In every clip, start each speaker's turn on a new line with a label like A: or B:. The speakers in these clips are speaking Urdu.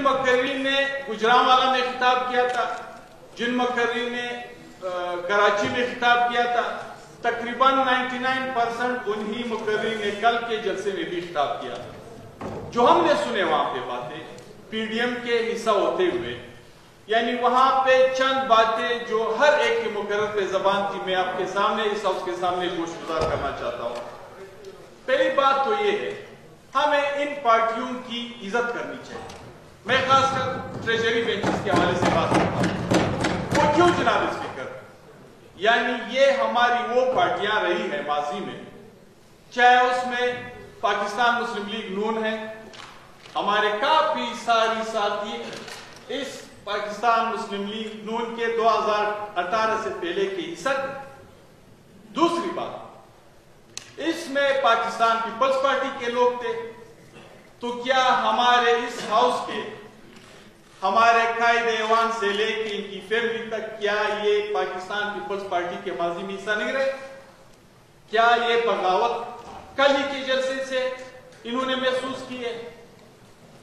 A: مقررین نے گجرانوالا میں خطاب کیا تھا، جن مقررین نے کراچی میں خطاب کیا تھا، تقریباً 99% انہی مقررین نے کل کے جلسے میں بھی خطاب کیا تھا۔ جو ہم نے سنے وہاں پہ باتیں پی ڈی ایم کے حصہ ہوتے ہوئے، یعنی وہاں پہ چند باتیں جو ہر ایک کے مقرر پہ زبان تھی، میں آپ کے سامنے اس ہاؤس کے سامنے گوش گزار کرنا چاہتا ہوں۔ پہلی بات تو یہ ہے، ہمیں ان پارٹیوں کی عزت کرنی چاہیے۔ میں خاص کر ٹریجری بینچز کے حوالے سے بات کرتا ہوں۔ وہ کیوں جناب اسپیکر؟ یعنی یہ ہماری وہ پارٹیاں رہی ہیں ماضی میں، چاہے اس میں پاکستان مسلم لیگ نون ہے، ہمارے کافی ساری ساتھی اس پاکستان مسلم لیگ نون کے 2018 سے پہلے کے حصہ تھے۔ دوسری بات، اس میں پاکستان پیپلز پارٹی کے لوگ تھے، تو کیا ہمارے اس ہاؤس کے ہمارے قائد ایوان سے لے کے ان کی فیملی تک کیا یہ پاکستان پیپلز پارٹی کے ماضی میں حصہ نہیں رہے؟ کیا یہ بغاوت کل ہی کے جلسے سے انہوں نے محسوس کی ہے؟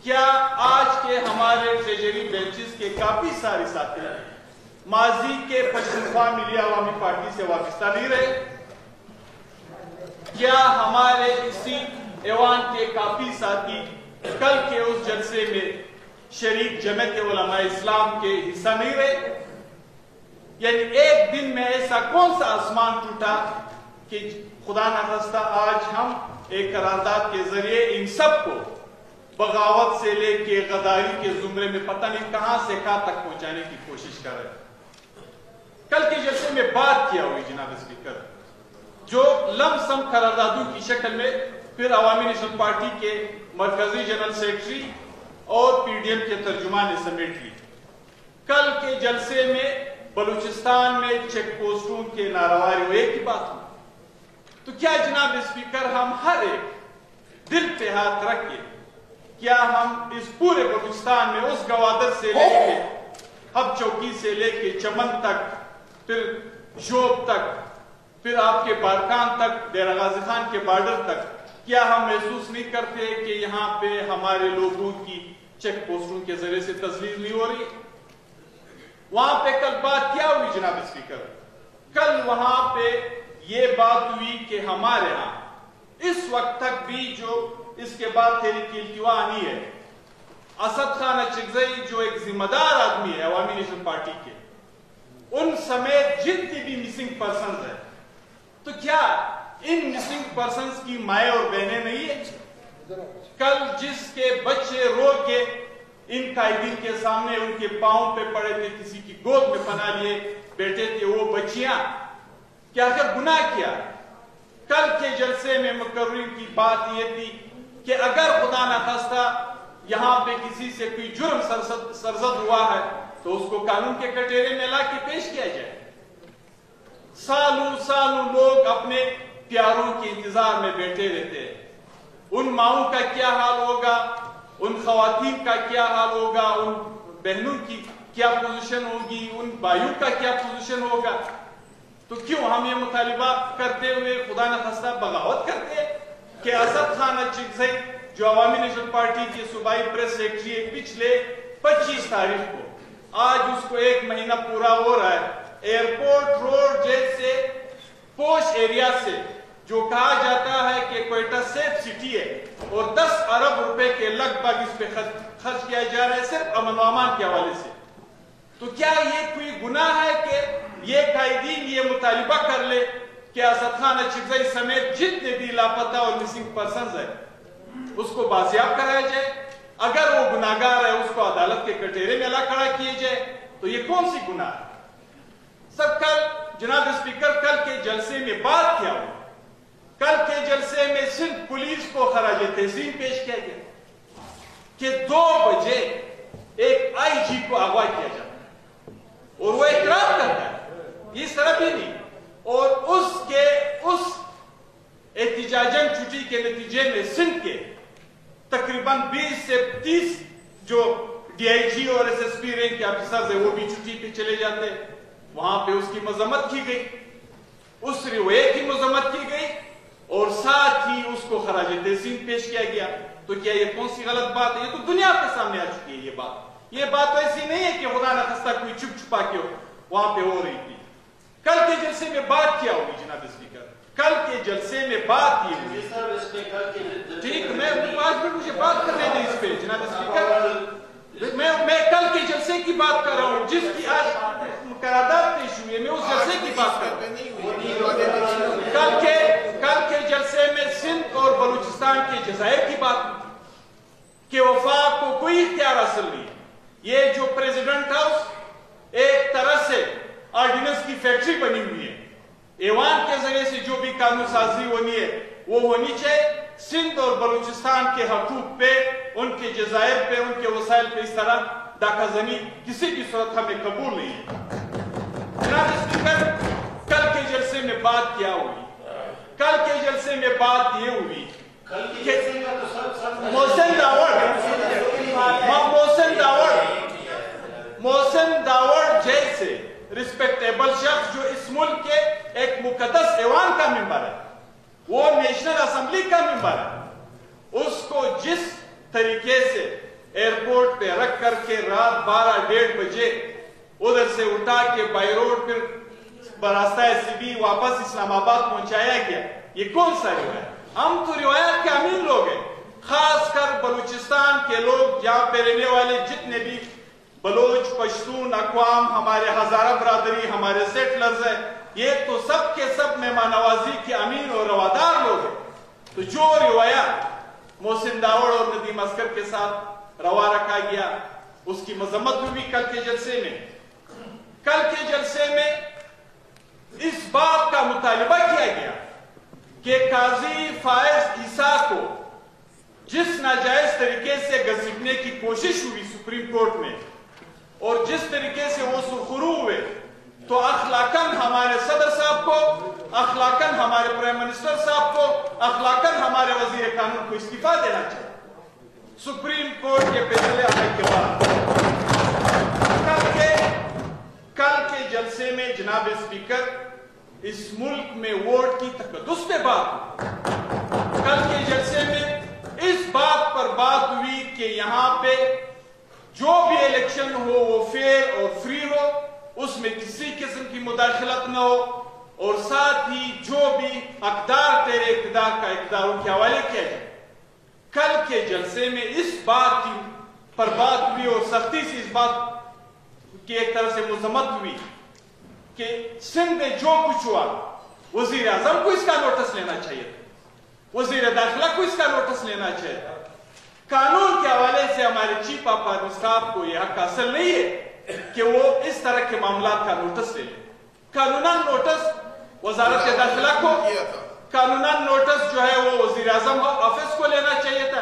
A: کیا آج کے ہمارے ٹریجری بینچز کے کافی سارے ساتھی ماضی کے پشتونخوا ملی عوامی پارٹی سے وابستہ نہیں رہے؟ کیا ہمارے اسی ایوان کے کافی ساتھی کل کے اس جلسے میں شریک جمعیت علماء اسلام کے حصہ نہیں رہے؟ یعنی ایک دن میں ایسا کون سا آسمان ٹوٹا کہ خدا نخواستہ آج ہم ایک قرارداد کے ذریعے ان سب کو بغاوت سے لے کے غداری کے زمرے میں پتہ نہیں کہاں سے کہاں تک پہنچانے کی کوشش کر رہے ہیں۔ کل کے جلسے میں بات کیا ہوئی جناب اسپیکر، جو لم سم قراردادوں کی شکل میں پھر عوامی نیشنل پارٹی کے مرکزی جنرل سیکرٹری اور پی ڈی ایم کے ترجمان نے سمیٹ لی۔ کل کے جلسے میں بلوچستان میں چیک پوسٹوں کے نارواری ہوئے کی بات ہوئی، تو کیا جناب اسپیکر ہم ہر ایک دل پہ ہاتھ رکھ کے کیا ہم اس پورے بلوچستان میں اس گوادر سے لے کے ہب چوکی سے لے کے چمن تک، پھر جوب تک، پھر آپ کے بارکان تک، ڈیرہ غازی خان کے بارڈر تک، کیا ہم محسوس نہیں کرتے کہ یہاں پہ ہمارے لوگوں کی چیک پوسٹوں کے ذریعے سے تسلیل نہیں ہو رہی؟ وہاں پہ کل بات کیا ہوئی جناب اسپیکر؟ کل وہاں پہ یہ بات ہوئی کہ ہمارے ہاں اس وقت تک بھی جو اس کے بعد تحریک التوا آنی ہے، اسد خان اچکزئی جو ایک ذمہ دار آدمی ہے عوامی نیشنل پارٹی کے، ان سمیت جتنی بھی مسنگ پرسنز ہیں، تو کیا ان مسنگ پرسنز کی مائیں اور بہنیں نہیں ہیں؟ کل جس کے بچے رو کے ان قائدین کے سامنے ان کے پاؤں پہ پڑے تھے، کسی کی گود میں پناہ لیے بیٹھے تھے وہ بچیاں، کیا اگر گناہ کیا؟ کل کے جلسے میں مقررین کی بات یہ تھی کہ اگر خدا نخواستہ یہاں پہ کسی سے کوئی جرم سرزد ہوا ہے تو اس کو قانون کے کٹہرے میں لا کے پیش کیا جائے۔ سالوں سالوں لوگ اپنے پیاروں کے انتظار میں بیٹھے رہتے ہیں۔ ان ماؤں کا کیا حال ہوگا، ان خواتین کا کیا حال ہوگا، ان بہنوں کی کیا پوزیشن ہوگی، ان بھائیوں کا کیا پوزیشن ہوگا؟ تو کیوں ہم یہ مطالبہ کرتے ہوئے خدا نخواستہ بغاوت کرتے ہیں کہ اسد خان اچکزئی جو عوامی نیشنل پارٹی کے صوبائی پریس سیکرٹری ہے، پچھلے 25 تاریخ کو، آج اس کو 1 مہینہ پورا ہو رہا ہے، ایئرپورٹ روڈ جیسے پوش ایریا سے جو کہا جاتا ہے کہ کوئٹہ سیف سٹی ہے اور 10 ارب روپے کے لگ بھگ اس پہ خرچ کیا جا رہا ہے صرف امن و امان کے حوالے سے، تو کیا یہ کوئی گناہ ہے کہ یہ قائدین یہ مطالبہ کر لے کہ اسد خان اچکزئی سمیت جتنے بھی لاپتہ اور مسنگ پرسنز ہیں اس کو بازیاب کرایا جائے؟ اگر وہ گناہگار ہے اس کو عدالت کے کٹہرے میں لا کھڑا کیے جائے، تو یہ کون سی گناہ ہے؟ سب کل جناب اسپیکر کل کے جلسے میں بات کیا ہوا؟ کل کے جلسے میں سندھ پولیس کو خراج تحسین پیش کیا گیا کہ 2 بجے ایک آئی جی کو اغوا کیا جاتا ہے اور وہ اقرار کرتا ہے، اس طرح بھی نہیں، اور اس احتجاجاً چھٹی کے نتیجے میں سندھ کے تقریباً 20 سے 30 جو ڈی آئی جی اور ایس ایس پی رینک کے آفیسرز ہیں وہ بھی چھٹی پہ چلے جاتے ہیں۔ وہاں پہ اس کی مذمت کی گئی، اس رویے کی مذمت کی گئی اور ساتھ ہی اس کو خراج تحسین پیش کیا گیا. تو کیا یہ کون سی غلط بات ہے؟ یہ تو دنیا کے سامنے آ چکی ہے. یہ بات ایسی نہیں ہے کہ خدا نہ خستہ کوئی چھپ چھپا کے وہاں پہ ہو رہی تھی. کل کے جلسے میں بات کیا ہوگی جناب اسپیکر؟ کل کے جلسے میں بات یہ ہوئی. ٹھیک، میں آج بھی مجھے بات کرنے دیں اس پہ جناب اسپیکر. میں کل کے جلسے کی بات کر رہا ہوں جس کی آج قرارداد پیش ہوئی ہے. میں اس جلسے کی بات کر رہا ہوں. کل کے جلسے میں سندھ اور بلوچستان کے جزائر کی بات ہوئی کہ وفاق کو کوئی اختیار حاصل نہیں. یہ جو پریزیڈنٹ ہاؤس ایک طرح سے آرڈیننس کی فیکٹری بنی ہوئی ہے. ایوان کے ذریعے سے جو بھی قانون سازی ہونی ہے وہ ہونی چاہیے. سندھ اور بلوچستان کے حقوق پہ، ان کے جزائر پہ، ان کے وسائل پہ اس طرح ڈاکہ زنی کسی بھی صورت ہمیں قبول نہیں ہے. جناب اسپیکر، کل کے جلسے میں بات کیا ہوئی؟ کل کے جلسے میں بات یہ ہوئی کہ محسن داوڑ جیسے رسپیکٹیبل شخص جو اس ملک کے ایک مقدس ایوان کا ممبر ہے، وہ نیشنل اسمبلی کا ممبر ہے، اس کو جس طریقے سے ایئرپورٹ پہ رکھ کر کے رات 12-1:30 بجے ادھر سے اٹھا کے بائی روڈ پھر براستہ SCB واپس اسلام آباد پہنچایا گیا، یہ کون سا روایت؟ ہم تو روایت کے امین لوگ ہیں. خاص کر بلوچستان کے لوگ، یہاں پہ رہنے والے جتنے بھی بلوچ، پشتون اقوام، ہمارے ہزارہ برادری، ہمارے سیٹلرز ہیں، یہ تو سب کے سب مہمان نوازی کے امین اور روادار لوگ ہیں. تو جو روایات محسن داوڑ اور ندیم اصغر کے ساتھ روا رکھا گیا اس کی مذمت ہوئی کل کے جلسے میں. کل کے جلسے میں اس بات کا مطالبہ کیا گیا کہ قاضی فائز عیسیٰ کو جس ناجائز طریقے سے گھسیٹنے کی کوشش ہوئی سپریم کورٹ میں اور جس طریقے سے وہ سرخرو ہوئے، تو اخلاقاً ہمارے صدر صاحب کو، اخلاقاً ہمارے پرائم منسٹر صاحب کو، اخلاقاً ہمارے وزیر قانون کو استعفیٰ دینا چاہیے. سپریم کورٹ کے فیصلے آنے کے بعد کل کے جلسے میں جناب اسپیکر اس ملک میں ووٹ کی تقدس پہ بات ہوئی. کل کے جلسے میں اس بات پر بات ہوئی کہ یہاں پہ جو بھی الیکشن ہو وہ فیئر اور فری ہو، اس میں کسی قسم کی مداخلت نہ ہو، اور ساتھ ہی جو بھی اقدار تیرے اقتدار کا اقتداروں کے حوالے کیا جائے. کل کے جلسے میں اس بات کی پر بات ہوئی اور سختی سے اس بات کی ایک طرح سے مذمت ہوئی کہ سندھ میں جو کچھ ہوا وزیر اعظم کو اس کا نوٹس لینا چاہیے تھا، وزیر داخلہ کو اس کا نوٹس لینا چاہیے تھا. قانون کے حوالے سے ہمارے چیف آف آرمی اسٹاف کو یہ حق حاصل نہیں ہے کہ وہ اس طرح کے معاملات کا نوٹس لے لیں. قانوناً نوٹس وزارت داخلہ کو، قانوناً نوٹس جو ہے وہ وزیر اعظم آفس کو لینا چاہیے تھا.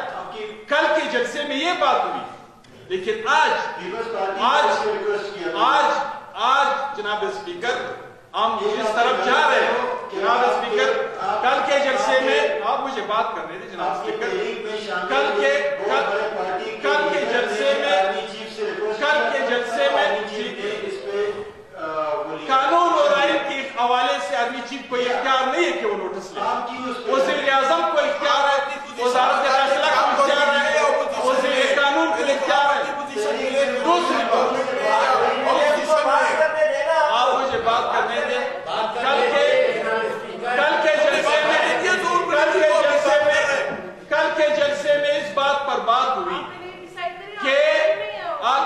A: کل کے جلسے میں یہ بات ہوئی. لیکن آج جناب اسپیکر ہم جس طرف جا رہے ہیں، جناب اسپیکر کل کے جلسے میں آپ مجھے بات کرنے دیں جناب اسپیکر. کل کے جلسے میں قانون اور آئین کے حوالے سے آرمی چیف کو اختیار نہیں ہے کہ وہ نوٹس لے. وزیر اعظم کو اختیار ہے، وزارت داخلہ کو اختیار ہے، وزیر قانون کو اختیار ہے. دوسری بات آپ مجھے بات کرنے دیں. کل کے جلسے میں اس بات پر بات ہوئی کہ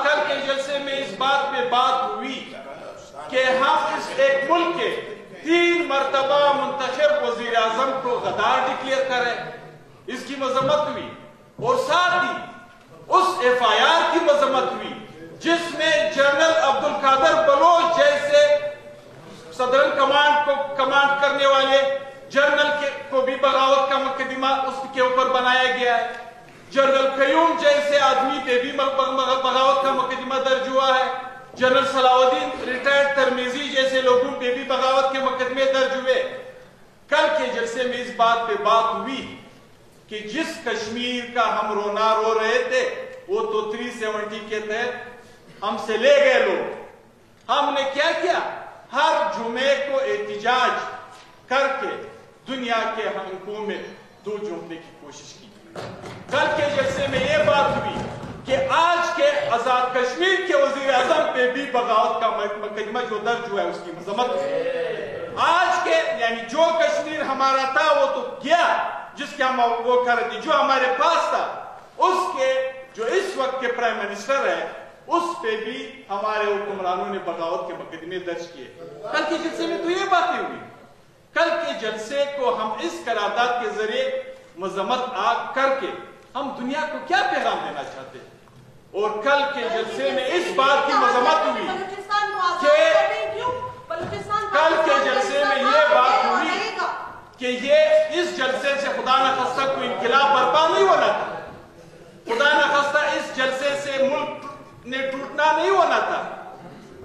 A: کل کے جلسے میں اس بات پہ بات ہوئی کہ ہم اس ایک ملک کے 3 مرتبہ منتخب وزیر اعظم کو غدار ڈکلیئر کریں. اس کی مذمت ہوئی اور ساتھ ہی اس FIR کی مذمت ہوئی جس میں جنرل عبدالقادر بلوچ جیسے صدرن کمانڈ کو کمانڈ کرنے والے جنرل کو بھی بغاوت کا مقدمہ اس کے اوپر بنایا گیا ہے. جنرل قیوم جیسے آدمی پہ بھی بغاوت کا مقدمہ درج ہوا ہے. جنرل صلاح الدین ریٹائرڈ ترمیزی جیسے لوگوں پہ بھی بغاوت کے مقدمے درج ہوئے. کل کے جلسے میں اس بات پہ بات ہوئی کہ جس کشمیر کا ہم رونا رو رہے تھے وہ تو 370 کے تحت ہم سے لے گئے لوگ. ہم نے کیا کیا؟ ہر جمعے کو احتجاج کر کے دنیا کے حلقوں میں دو جھونکنے کی کوشش کی. کل کے جلسے میں یہ بات ہوئی کہ آج کے آزاد کشمیر کے وزیر اعظم پہ بھی بغاوت کا مقدمہ جو درج ہوا ہے اس کی مذمت ہے. آج کے یعنی جو کشمیر ہمارا تھا وہ تو گیا جس کے ہم وہ کر رہے تھے, جو ہمارے پاس تھا اس کے جو اس وقت کے پرائم منسٹر ہے اس پہ بھی ہمارے حکمرانوں نے بغاوت کے مقدمے درج کیے. کل کے جلسے میں تو یہ باتیں ہوئی. کل کے جلسے کو ہم اس قرارداد کے ذریعے مذمت کر کے ہم دنیا کو کیا پیغام دینا چاہتے ہیں؟ اور کل کے جلسے میں اس بات کی مذمت ہوئی کہ کل کے جلسے میں یہ بات ہوئی کہ یہ اس جلسے سے خدا نخواستہ کوئی انقلاب برپا نہیں ہونا تھا, خدا نخواستہ اس جلسے سے ملک نے ٹوٹنا نہیں ہونا تھا.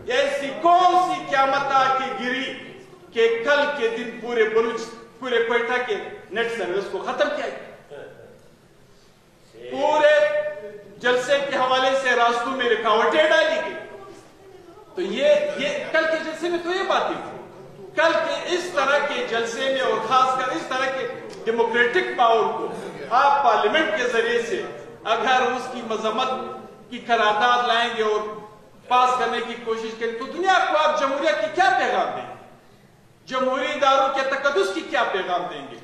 A: ایسی کون سی قیامت آ کے گری کہ کل کے دن پورے کوئٹہ کے نیٹ سروس کو ختم کیا گیا, پورے جلسے کے حوالے سے راستوں میں رکاوٹیں ڈالی گئی. تو یہ کل کے جلسے میں تو یہ باتیں تھی. کل کے اس طرح کے جلسے میں اور خاص کر اس طرح کے ڈیموکریٹک پاور کو آپ پارلیمنٹ کے ذریعے سے اگر اس کی مذمت کی قرارداد لائیں گے اور پاس کرنے کی کوشش کریں تو دنیا کو آپ جمہوریت کی کیا پیغام دیں گے؟ جمہوری اداروں کے تقدس کی کیا پیغام دیں گے؟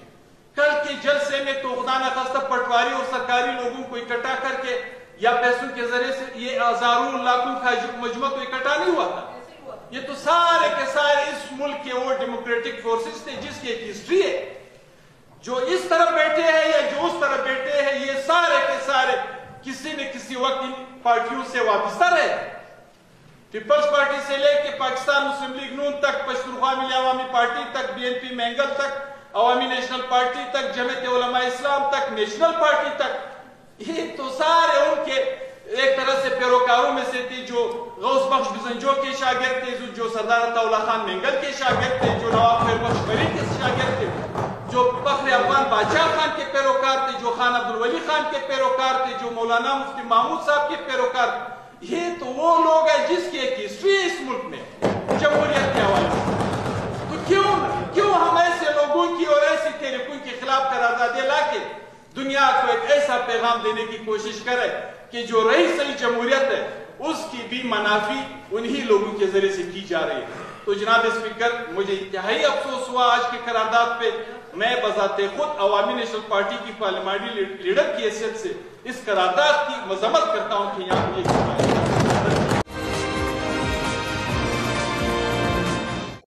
A: کل کے جلسے میں تو خدا نخواستہ پٹواری اور سرکاری لوگوں کو اکٹھا کر کے یا پیسوں کے ذریعے سے یہ ہزاروں لاکھوں کا مجموعہ تو اکٹھا نہیں ہوا تھا. یہ تو سارے کے سارے اس ملک کے وہ ڈیموکریٹک فورسز تھے جس کی ایک ہسٹری ہے. جو اس طرف بیٹھے ہیں یا جو اس طرف بیٹھے ہیں یہ سارے کے سارے کسی نہ کسی وقت ان پارٹیوں سے وابستہ رہے. پیپلز پارٹی سے لے کے پاکستان مسلم لیگ نون تک, پشتونخوا ملی عوامی پارٹی تک, BNP مینگل تک, عوامی نیشنل پارٹی تک, جمعیت علماء اسلام تک, نیشنل پارٹی تک, یہ تو سارے ان کے ایک طرح سے پیروکاروں میں سے تھے جو غوث بخش بزنجو کے شاگرد تھے, جو سردار عطا اللہ خان مینگل کے شاگرد تھے, جو نواب خیر بخش بری کے شاگرد تھے, جو فخر افغان بادشاہ خان کے پیروکار تھے, جو خان عبدالولی خان کے پیروکار تھے, جو مولانا مفتی محمود صاحب کے پیروکار تھے. یہ تو وہ لوگ ہیں جس کی ایک ہسٹری ہے اس ملک میں جمہوریت کے حوالے سے. تو کیوں ہم ایسے لوگوں کی اور ایسی تحریکوں کے خلاف قراردادیں لا کے دنیا کو ایک ایسا پیغام دینے کی کوشش کرے کہ جو رہی صحیح جمہوریت ہے اس کی بھی منافی انہی لوگوں کے ذریعے سے کی جا رہی ہے. تو جناب اسپیکر, مجھے انتہائی افسوس ہوا آج کے قرارداد پہ. میں بذات خود عوامی نیشنل پارٹی کی پارلیمانی لیڈر کی حیثیت سے اس قرارداد کی مذمت کرتا ہوں کہ یہاں یہ